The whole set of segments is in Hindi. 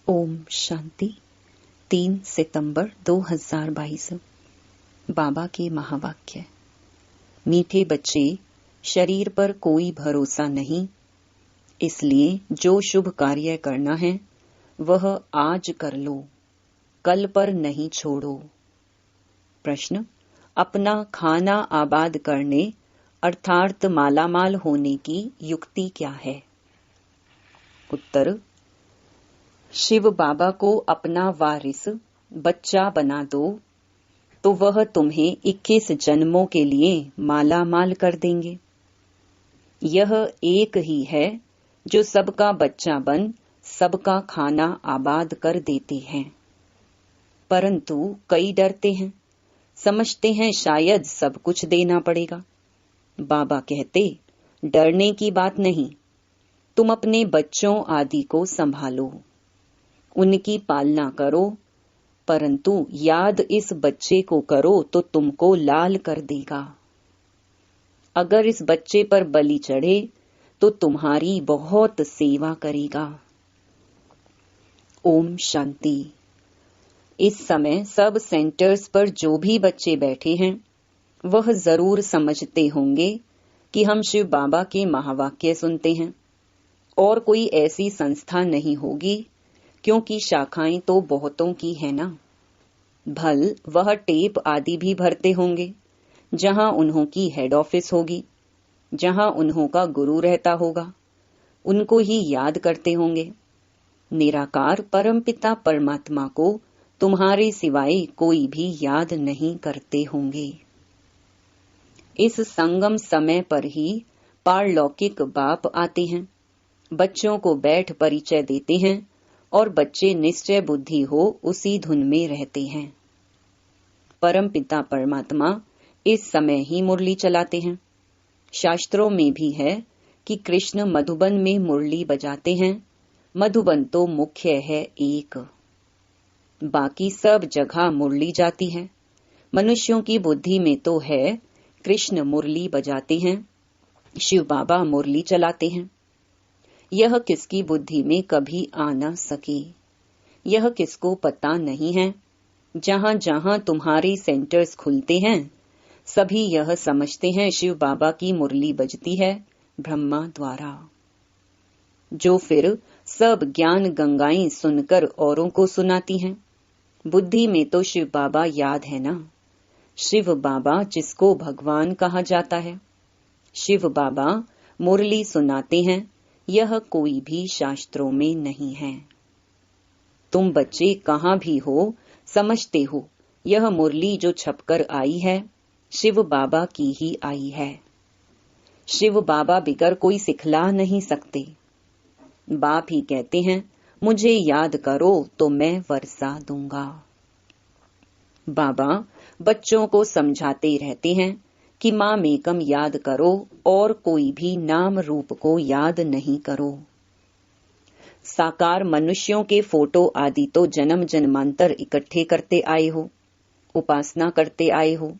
ओम शांति। 3 सितंबर 2022। बाबा के महावाक्य। मीठे बच्चे, शरीर पर कोई भरोसा नहीं, इसलिए जो शुभ कार्य करना है वह आज कर लो, कल पर नहीं छोड़ो। प्रश्न: अपना खाना आबाद करने अर्थात मालामाल होने की युक्ति क्या है? उत्तर: शिव बाबा को अपना वारिस बच्चा बना दो तो वह तुम्हें 21 जन्मों के लिए मालामाल कर देंगे। यह एक ही है जो सबका बच्चा बन सबका खाना आबाद कर देते हैं, परंतु कई डरते हैं, समझते हैं शायद सब कुछ देना पड़ेगा। बाबा कहते, डरने की बात नहीं, तुम अपने बच्चों आदि को संभालो, उनकी पालना करो, परंतु याद इस बच्चे को करो तो तुमको लाल कर देगा। अगर इस बच्चे पर बलि चढ़े तो तुम्हारी बहुत सेवा करेगा। ओम शांति। इस समय सब सेंटर्स पर जो भी बच्चे बैठे हैं वह जरूर समझते होंगे कि हम शिव बाबा के महावाक्य सुनते हैं और कोई ऐसी संस्था नहीं होगी, क्योंकि शाखाएं तो बहुतों की है ना। भल वह टेप आदि भी भरते होंगे, जहां उन्हों की हेड ऑफिस होगी, जहां उन्हों का गुरु रहता होगा, उनको ही याद करते होंगे। निराकार परमपिता परमात्मा को तुम्हारे सिवाय कोई भी याद नहीं करते होंगे। इस संगम समय पर ही पारलौकिक बाप आते हैं, बच्चों को बैठ परिचय देते हैं और बच्चे निश्चय बुद्धि हो उसी धुन में रहते हैं। परमपिता परमात्मा इस समय ही मुरली चलाते हैं। शास्त्रों में भी है कि कृष्ण मधुबन में मुरली बजाते हैं। मधुबन तो मुख्य है एक, बाकी सब जगह मुरली जाती है। मनुष्यों की बुद्धि में तो है कृष्ण मुरली बजाते हैं, शिव बाबा मुरली चलाते हैं। यह किसकी बुद्धि में कभी आ न सके, यह किसको पता नहीं है। जहां जहां तुम्हारे सेंटर्स खुलते हैं सभी यह समझते हैं शिव बाबा की मुरली बजती है ब्रह्मा द्वारा, जो फिर सब ज्ञान गंगाएं सुनकर औरों को सुनाती हैं। बुद्धि में तो शिव बाबा याद है ना। शिव बाबा जिसको भगवान कहा जाता है, शिव बाबा मुरली सुनाते हैं, यह कोई भी शास्त्रों में नहीं है। तुम बच्चे कहां भी हो समझते हो यह मुरली जो छपकर आई है शिव बाबा की ही आई है। शिव बाबा बिगर कोई सिखला नहीं सकते। बाप ही कहते हैं, मुझे याद करो तो मैं वर्षा दूंगा। बाबा बच्चों को समझाते रहते हैं कि मां मेकम याद करो और कोई भी नाम रूप को याद नहीं करो। साकार मनुष्यों के फोटो आदि तो जन्म जन्मांतर इकट्ठे करते आए हो, उपासना करते आए हो।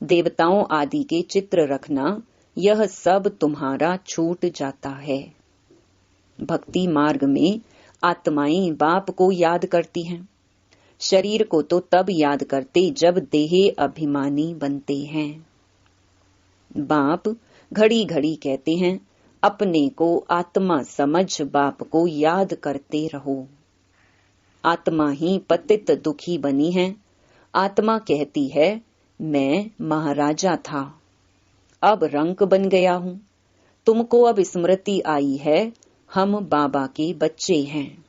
देवताओं आदि के चित्र रखना यह सब तुम्हारा छूट जाता है। भक्ति मार्ग में आत्माएं बाप को याद करती हैं। शरीर को तो तब याद करते जब देह अभिमानी बनते हैं। बाप घड़ी घड़ी कहते हैं, अपने को आत्मा समझ बाप को याद करते रहो। आत्मा ही पतित दुखी बनी है। आत्मा कहती है, मैं महाराजा था, अब रंक बन गया हूं। तुमको अब स्मृति आई है, हम बाबा के बच्चे हैं।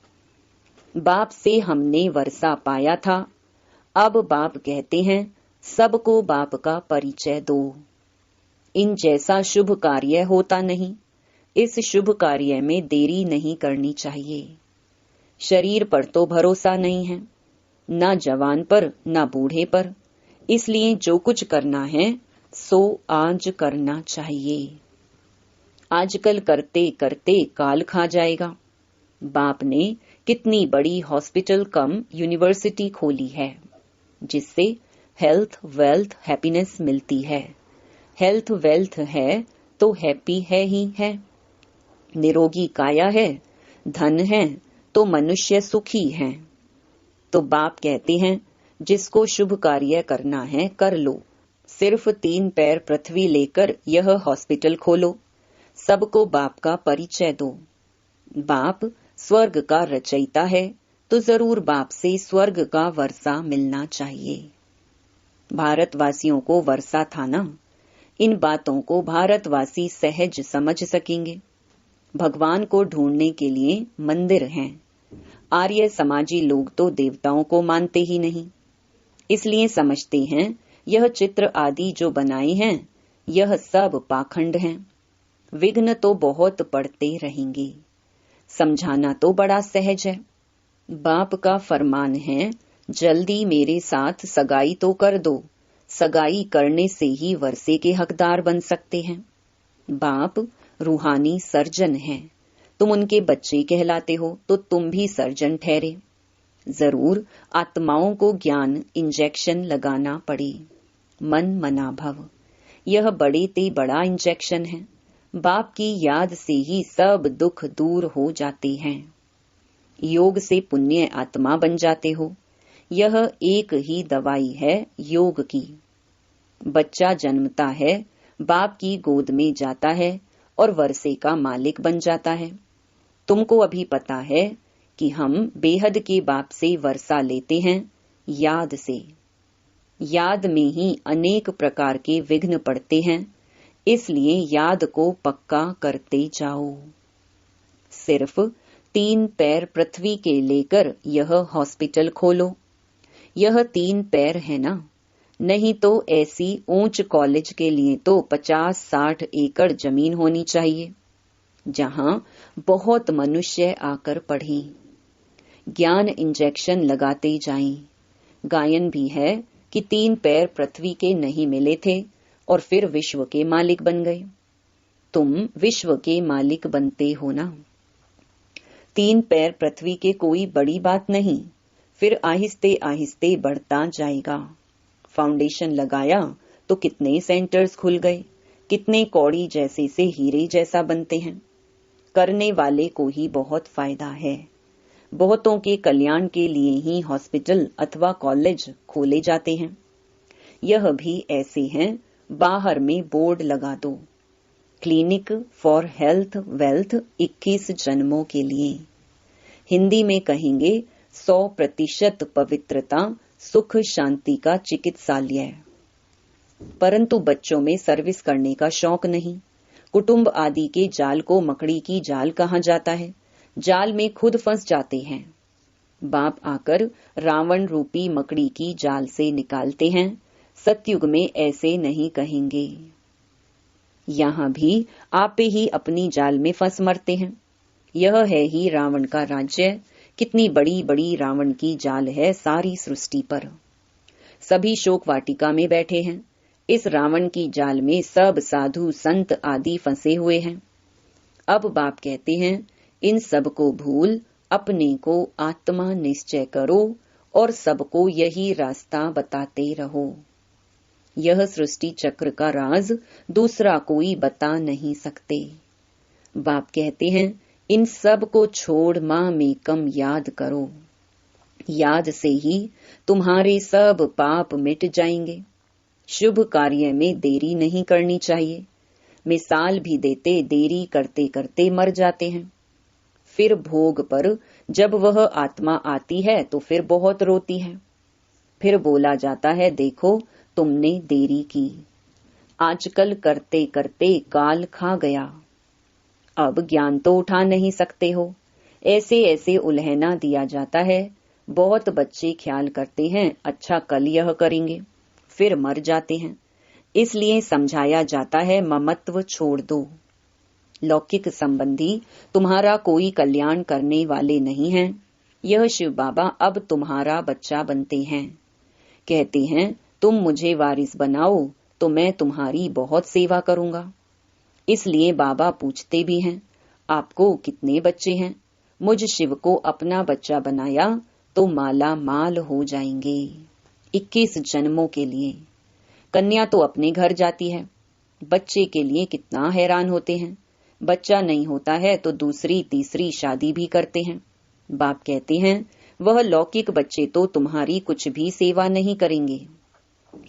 बाप से हमने वर्षा पाया था। अब बाप कहते हैं, सबको बाप का परिचय दो। इन जैसा शुभ कार्य होता नहीं। इस शुभ कार्य में देरी नहीं करनी चाहिए। शरीर पर तो भरोसा नहीं है, ना जवान पर ना बूढ़े पर, इसलिए जो कुछ करना है सो आज करना चाहिए। आजकल करते करते काल खा जाएगा। बाप ने कितनी बड़ी हॉस्पिटल कम यूनिवर्सिटी खोली है, जिससे हेल्थ वेल्थ हैप्पीनेस मिलती है। हेल्थ वेल्थ है तो हैप्पी है ही है। निरोगी काया है, धन है तो मनुष्य सुखी हैं। तो बाप कहते हैं, जिसको शुभ कार्य करना है कर लो, सिर्फ 3 पैर पृथ्वी लेकर यह हॉस्पिटल खोलो, सबको बाप का परिचय दो। बाप स्वर्ग का रचयिता है, तो जरूर बाप से स्वर्ग का वर्षा मिलना चाहिए। भारतवासियों को वर्षा था ना, इन बातों को भारतवासी सहज समझ सकेंगे। भगवान को ढूंढने के लिए मंदिर हैं। आर्य समाजी लोग तो देवताओं को मानते ही नहीं, इसलिए समझते हैं यह चित्र आदि जो बनाए हैं यह सब पाखंड हैं। विघ्न तो बहुत पड़ते रहेंगे। समझाना तो बड़ा सहज है। बाप का फरमान है, जल्दी मेरे साथ सगाई तो कर दो, सगाई करने से ही वर्षे के हकदार बन सकते हैं। बाप रूहानी सर्जन हैं, तुम उनके बच्चे कहलाते हो, तो तुम भी सर्जन ठहरे। जरूर आत्माओं को ज्ञान इंजेक्शन लगाना पड़े। मन मना भव, यह बड़े ते बड़ा इंजेक्शन है। बाप की याद से ही सब दुख दूर हो जाते हैं। योग से पुण्य आत्मा बन जाते हो। यह एक ही दवाई है योग की। बच्चा जन्मता है, बाप की गोद में जाता है और वर्षे का मालिक बन जाता है। तुमको अभी पता है कि हम बेहद के बाप से वर्षा लेते हैं, याद से। याद में ही अनेक प्रकार के विघ्न पड़ते हैं, इसलिए याद को पक्का करते जाओ। सिर्फ 3 पैर पृथ्वी के लेकर यह हॉस्पिटल खोलो। यह 3 पैर है ना, नहीं तो ऐसी ऊंच कॉलेज के लिए तो 50-60 एकड़ जमीन होनी चाहिए, जहां बहुत मनुष्य आकर पढ़े। ज्ञान इंजेक्शन लगाते जाएं। गायन भी है कि 3 पैर पृथ्वी के नहीं मिले थे और फिर विश्व के मालिक बन गए। तुम विश्व के मालिक बनते हो ना। 3 पैर पृथ्वी के कोई बड़ी बात नहीं, फिर आहिस्ते आहिस्ते बढ़ता जाएगा। फाउंडेशन लगाया तो कितने सेंटर्स खुल गए, कितने कौड़ी जैसे से हीरे जैसा बनते हैं। करने वाले को ही बहुत फायदा है। बहुतों के कल्याण के लिए ही हॉस्पिटल अथवा कॉलेज खोले जाते हैं। यह भी ऐसे हैं, बाहर में बोर्ड लगा दो, क्लिनिक फॉर हेल्थ वेल्थ 21 जन्मों के लिए। हिंदी में कहेंगे 100% पवित्रता सुख शांति का चिकित्सालय। परंतु बच्चों में सर्विस करने का शौक नहीं। कुटुंब आदि के जाल को मकड़ी की जाल कहा जाता है, जाल में खुद फंस जाते हैं। बाप आकर रावण रूपी मकड़ी की जाल से निकालते हैं। सतयुग में ऐसे नहीं कहेंगे। यहाँ भी आप ही अपनी जाल में फंस मरते हैं। यह है ही रावण का राज्य। कितनी बड़ी बड़ी रावण की जाल है सारी सृष्टि पर। सभी शोक वाटिका में बैठे हैं। इस रावण की जाल में सब साधु संत आदि फंसे हुए हैं। अब बाप कहते हैं, इन सब को भूल अपने को आत्मा निश्चय करो और सबको यही रास्ता बताते रहो। यह सृष्टि चक्र का राज दूसरा कोई बता नहीं सकते। बाप कहते हैं, इन सब को छोड़ माँ में कम याद करो। याद से ही तुम्हारे सब पाप मिट जाएंगे। शुभ कार्य में देरी नहीं करनी चाहिए। मिसाल भी देते देरी करते करते मर जाते हैं। फिर भोग पर जब वह आत्मा आती है तो फिर बहुत रोती है। फिर बोला जाता है, देखो तुमने देरी की, आजकल करते करते काल खा गया, अब ज्ञान तो उठा नहीं सकते हो। ऐसे ऐसे उल्हना दिया जाता है। बहुत बच्चे ख्याल करते हैं अच्छा कल यह करेंगे, फिर मर जाते हैं। इसलिए समझाया जाता है ममत्व छोड़ दो। लौकिक संबंधी तुम्हारा कोई कल्याण करने वाले नहीं हैं। यह शिव बाबा अब तुम्हारा बच्चा बनते हैं। कहते हैं तुम मुझे वारिस बनाओ तो मैं तुम्हारी बहुत सेवा करूंगा। इसलिए बाबा पूछते भी हैं, आपको कितने बच्चे हैं? मुझ शिव को अपना बच्चा बनाया तो माला माल हो जाएंगे 21 जन्मों के लिए। कन्या तो अपने घर जाती है, बच्चे के लिए कितना हैरान होते हैं। बच्चा नहीं होता है तो दूसरी तीसरी शादी भी करते हैं। बाप कहते हैं वह लौकिक बच्चे तो तुम्हारी कुछ भी सेवा नहीं करेंगे।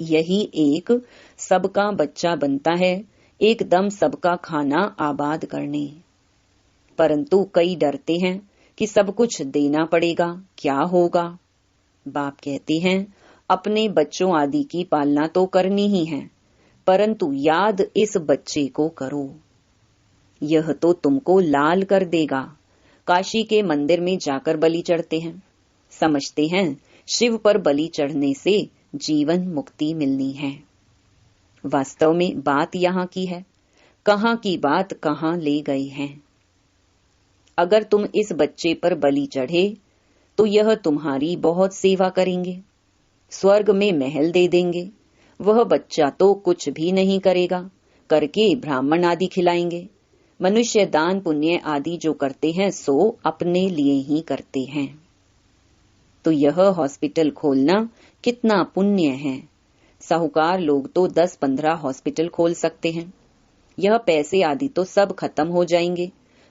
यही एक सबका बच्चा बनता है, एकदम सबका खाना आबाद करने। परंतु कई डरते हैं कि सब कुछ देना पड़ेगा, क्या होगा। बाप कहते हैं अपने बच्चों आदि की पालना तो करनी ही है, परंतु याद इस बच्चे को करो, यह तो तुमको लाल कर देगा। काशी के मंदिर में जाकर बलि चढ़ते हैं, समझते हैं शिव पर बलि चढ़ने से जीवन मुक्ति मिलनी है। वास्तव में बात यहाँ की है, कहाँ की बात कहाँ ले गए हैं। अगर तुम इस बच्चे पर बलि चढ़े तो यह तुम्हारी बहुत सेवा करेंगे, स्वर्ग में महल दे देंगे। वह बच्चा तो कुछ भी नहीं करेगा, करके ब्राह्मण आदि खिलाएंगे। मनुष्य दान पुण्य आदि जो करते हैं सो अपने लिए ही करते हैं। तो यह हॉस्पिटल खोलना कितना पुण्य है। साहूकार लोग तो 10-15 हॉस्पिटल खोल सकते हैं। यह पैसे आदि तो सब खत्म हो जाएंगे।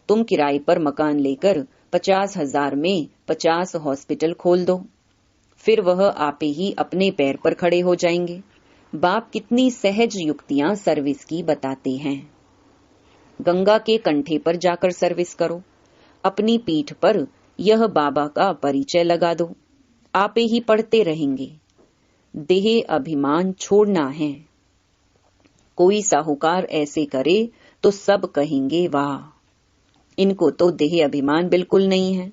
तुम किराए पर मकान लेकर 50,000 में 50 हॉस्पिटल खोल दो, फिर वह आपे ही अपने पैर पर खड़े हो जाएंगे। बाप कितनी सहज युक्तियां सर्विस की बताते हैं। गंगा के कंठे पर जाकर सर्विस करो, अपनी पीठ पर यह बाबा का परिचय लगा दो, आपे ही पढ़ते रहेंगे। देह अभिमान छोड़ना है। कोई साहूकार ऐसे करे तो सब कहेंगे वाह, इनको तो देह अभिमान बिल्कुल नहीं है।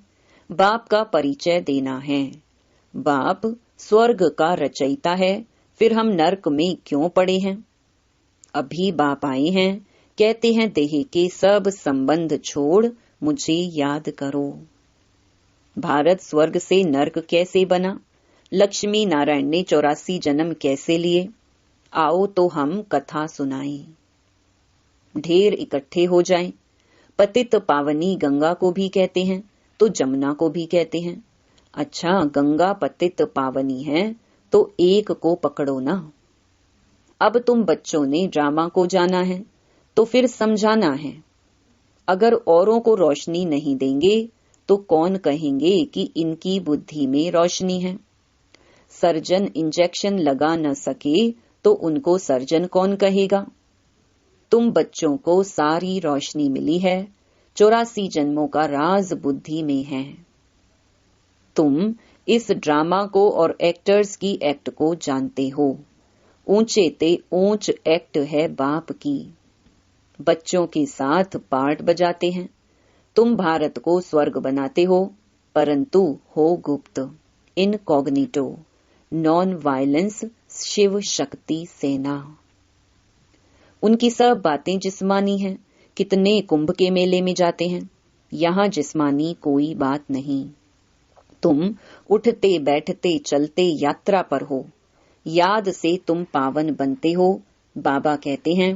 बाप का परिचय देना है। बाप स्वर्ग का रचयिता है, फिर हम नरक में क्यों पड़े हैं। अभी बाप आए हैं, कहते हैं देह के सब संबंध छोड़ मुझे याद करो। भारत स्वर्ग से नरक कैसे बना, लक्ष्मी नारायण ने 84 जन्म कैसे लिए, आओ तो हम कथा सुनाएं। ढेर इकट्ठे हो जाएं। पतित पावनी गंगा को भी कहते हैं तो जमुना को भी कहते हैं। अच्छा, गंगा पतित पावनी है तो एक को पकड़ो ना। अब तुम बच्चों ने ड्रामा को जाना है तो फिर समझाना है। अगर औरों को रोशनी नहीं देंगे तो कौन कहेंगे कि इनकी बुद्धि में रोशनी है। सर्जन इंजेक्शन लगा न सके तो उनको सर्जन कौन कहेगा। तुम बच्चों को सारी रोशनी मिली है, 84 जन्मों का राज बुद्धि में है। तुम इस ड्रामा को और एक्टर्स की एक्ट को जानते हो। ऊंचे ते ऊंच एक्ट है बाप की। बच्चों के साथ पार्ट बजाते हैं। तुम भारत को स्वर्ग बनाते हो, परंतु हो गुप्त, incognito, non violence Shiv Shakti सेना। उनकी सब बातें जिस्मानी हैं। कितने कुंभ के मेले में जाते हैं, यहाँ जिस्मानी कोई बात नहीं। तुम उठते बैठते चलते यात्रा पर हो, याद से तुम पावन बनते हो। बाबा कहते हैं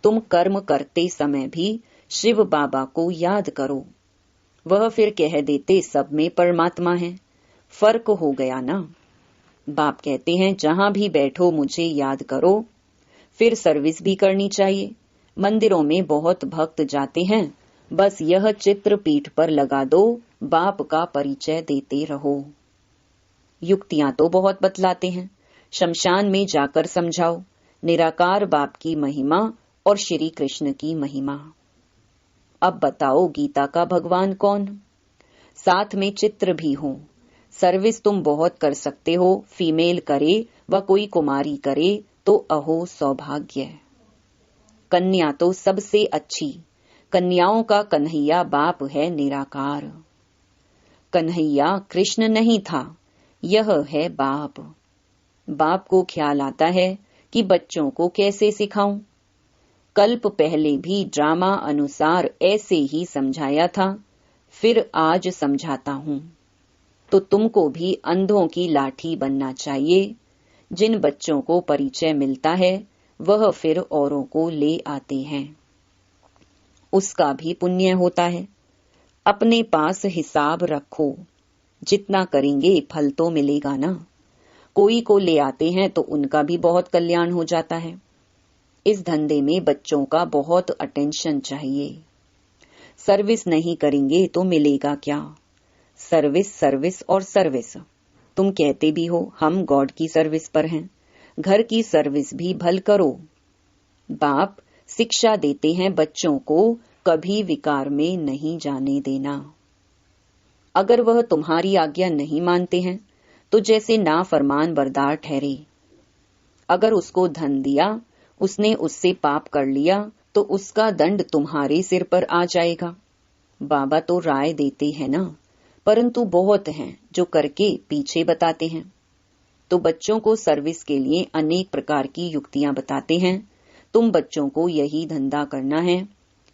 तुम कर्म करते समय भी शिव बाबा को याद करो। वह फिर कह देते सब में परमात्मा है। फर्क हो गया ना। बाप कहते हैं जहां भी बैठो मुझे याद करो। फिर सर्विस भी करनी चाहिए। मंदिरों में बहुत भक्त जाते हैं, बस यह चित्र पीठ पर लगा दो, बाप का परिचय देते रहो। युक्तियां तो बहुत बतलाते हैं, शमशान में जाकर समझाओ निराकार बाप की महिमा और श्री कृष्ण की महिमा। अब बताओ गीता का भगवान कौन। साथ में चित्र भी हो। सर्विस तुम बहुत कर सकते हो, फीमेल करे व कोई कुमारी करे तो अहो सौभाग्य। कन्या तो सबसे अच्छी। कन्याओं का कन्हैया बाप है निराकार। कन्हैया कृष्ण नहीं था, यह है बाप। बाप को ख्याल आता है कि बच्चों को कैसे सिखाऊं। कल्प पहले भी ड्रामा अनुसार ऐसे ही समझाया था, फिर आज समझाता हूं। तो तुमको भी अंधों की लाठी बनना चाहिए। जिन बच्चों को परिचय मिलता है वह फिर औरों को ले आते हैं, उसका भी पुण्य होता है। अपने पास हिसाब रखो, जितना करेंगे फल तो मिलेगा ना। कोई को ले आते हैं तो उनका भी बहुत कल्याण हो जाता है। इस धंधे में बच्चों का बहुत अटेंशन चाहिए। सर्विस नहीं करेंगे तो मिलेगा क्या। सर्विस, सर्विस और सर्विस। तुम कहते भी हो हम गॉड की सर्विस पर हैं, घर की सर्विस भी भल करो। बाप शिक्षा देते हैं बच्चों को कभी विकार में नहीं जाने देना। अगर वह तुम्हारी आज्ञा नहीं मानते हैं तो जैसे नाफरमान बरदार ठहरे। अगर उसको धन दिया, उसने उससे पाप कर लिया तो उसका दंड तुम्हारे सिर पर आ जाएगा। बाबा तो राय देते हैं ना, परंतु बहुत हैं जो करके पीछे बताते हैं। तो बच्चों को सर्विस के लिए अनेक प्रकार की युक्तियां बताते हैं। तुम बच्चों को यही धंधा करना है,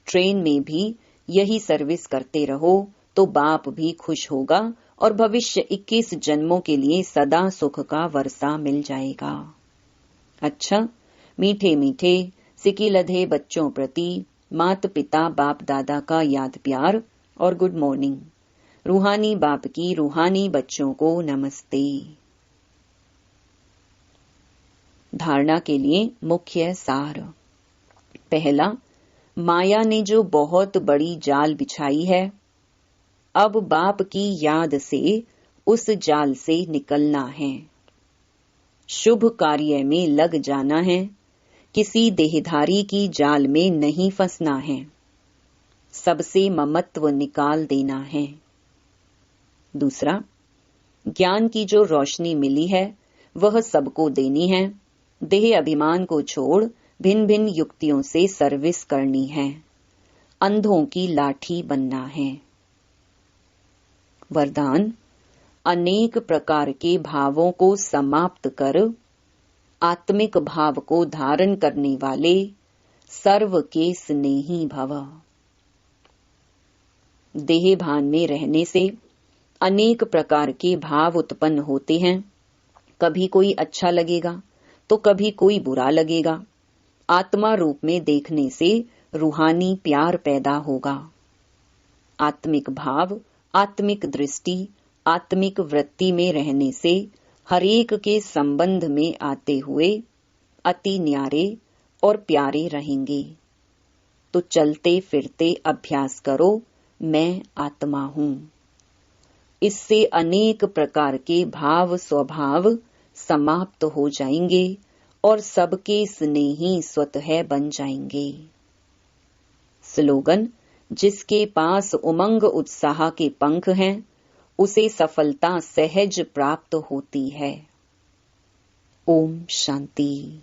ट्रेन में भी यही सर्विस करते रहो तो बाप भी खुश होगा और भविष्य 21 जन्मों के लिए सदा सुख का वर्षा मिल जाएगा। अच्छा, मीठे मीठे सिकी लधे बच्चों प्रति मात पिता बाप दादा का याद प्यार और गुड मॉर्निंग। रूहानी बाप की रूहानी बच्चों को नमस्ते। धारणा के लिए मुख्य सार। पहला, माया ने जो बहुत बड़ी जाल बिछाई है, अब बाप की याद से उस जाल से निकलना है। शुभ कार्य में लग जाना है, किसी देहधारी की जाल में नहीं फंसना है। सबसे ममत्व निकाल देना है। दूसरा, ज्ञान की जो रोशनी मिली है वह सबको देनी है। देह अभिमान को छोड़ भिन्न भिन्न युक्तियों से सर्विस करनी है। अंधों की लाठी बनना है। वरदान, अनेक प्रकार के भावों को समाप्त कर आत्मिक भाव को धारण करने वाले सर्व के स्नेही भव। देह भान में रहने से अनेक प्रकार के भाव उत्पन्न होते हैं। कभी कोई अच्छा लगेगा तो कभी कोई बुरा लगेगा। आत्मा रूप में देखने से रूहानी प्यार पैदा होगा। आत्मिक भाव, आत्मिक दृष्टि, आत्मिक वृत्ति में रहने से हरेक के संबंध में आते हुए अति न्यारे और प्यारे रहेंगे। तो चलते फिरते अभ्यास करो, मैं आत्मा हूँ। इससे अनेक प्रकार के भाव स्वभाव समाप्त हो जाएंगे और सबके स्नेही स्वतः बन जाएंगे। स्लोगन, जिसके पास उमंग उत्साह के पंख हैं उसे सफलता सहज प्राप्त होती है। ओम शांति।